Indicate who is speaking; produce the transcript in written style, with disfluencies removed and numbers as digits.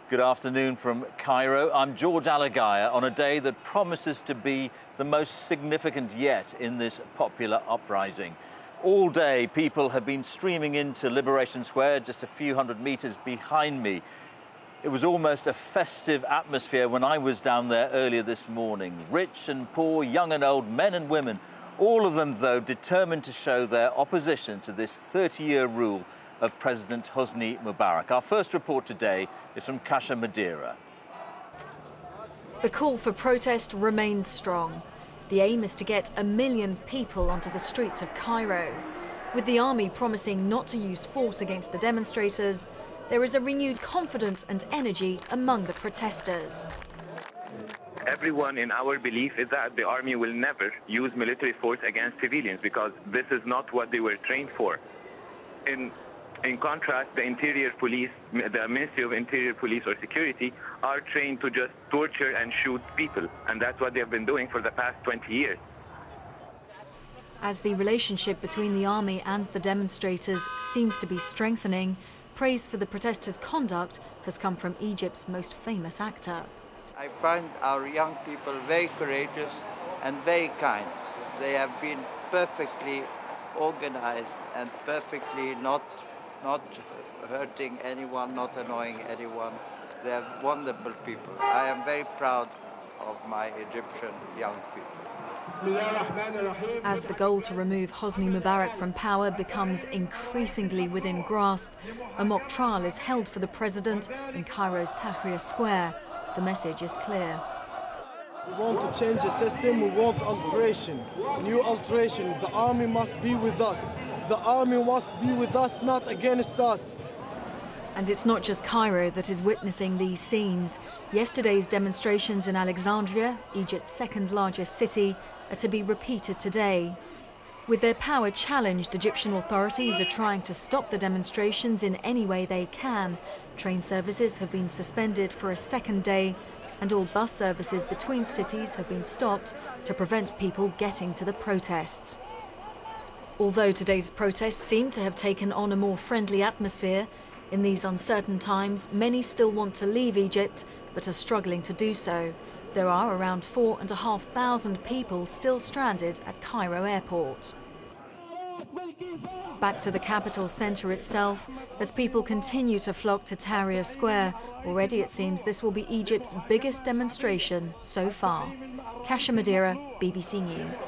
Speaker 1: Good afternoon from Cairo. I'm George Alagaya on a day that promises to be the most significant yet in this popular uprising. All day, people have been streaming into Liberation Square, just a few hundred meters behind me. It was almost a festive atmosphere when I was down there earlier this morning. Rich and poor, young and old, men and women, all of them, though, determined to show their opposition to this 30-year rule of President Hosni Mubarak. Our first report today is from Kasia Madera.
Speaker 2: The call for protest remains strong. The aim is to get 1 million people onto the streets of Cairo. With the army promising not to use force against the demonstrators, there is a renewed confidence and energy among the protesters.
Speaker 3: Everyone in our belief is that the army will never use military force against civilians because this is not what they were trained for. In contrast, the Interior Police, the Ministry of Interior Police or Security, are trained to just torture and shoot people, and that's what they have been doing for the past 20 years.
Speaker 2: As the relationship between the army and the demonstrators seems to be strengthening, praise for the protesters' conduct has come from Egypt's most famous actor.
Speaker 4: I find our young people very courageous and very kind. They have been perfectly organized and perfectly not hurting anyone, not annoying anyone. They are wonderful people. I am very proud of my Egyptian young people.
Speaker 2: As the goal to remove Hosni Mubarak from power becomes increasingly within grasp, a mock trial is held for the president in Cairo's Tahrir Square. The message is clear.
Speaker 5: We want to change the system, we want alteration, new alteration. The army must be with us. The army must be with us, not against us.
Speaker 2: And it's not just Cairo that is witnessing these scenes. Yesterday's demonstrations in Alexandria, Egypt's second largest city, are to be repeated today. With their power challenged, Egyptian authorities are trying to stop the demonstrations in any way they can. Train services have been suspended for a second day, and all bus services between cities have been stopped to prevent people getting to the protests. Although today's protests seem to have taken on a more friendly atmosphere, in these uncertain times, many still want to leave Egypt, but are struggling to do so. There are around 4,500 people still stranded at Cairo airport. Back to the capital centre itself, as people continue to flock to Tahrir Square. Already it seems this will be Egypt's biggest demonstration so far. Kasia Madera, BBC News.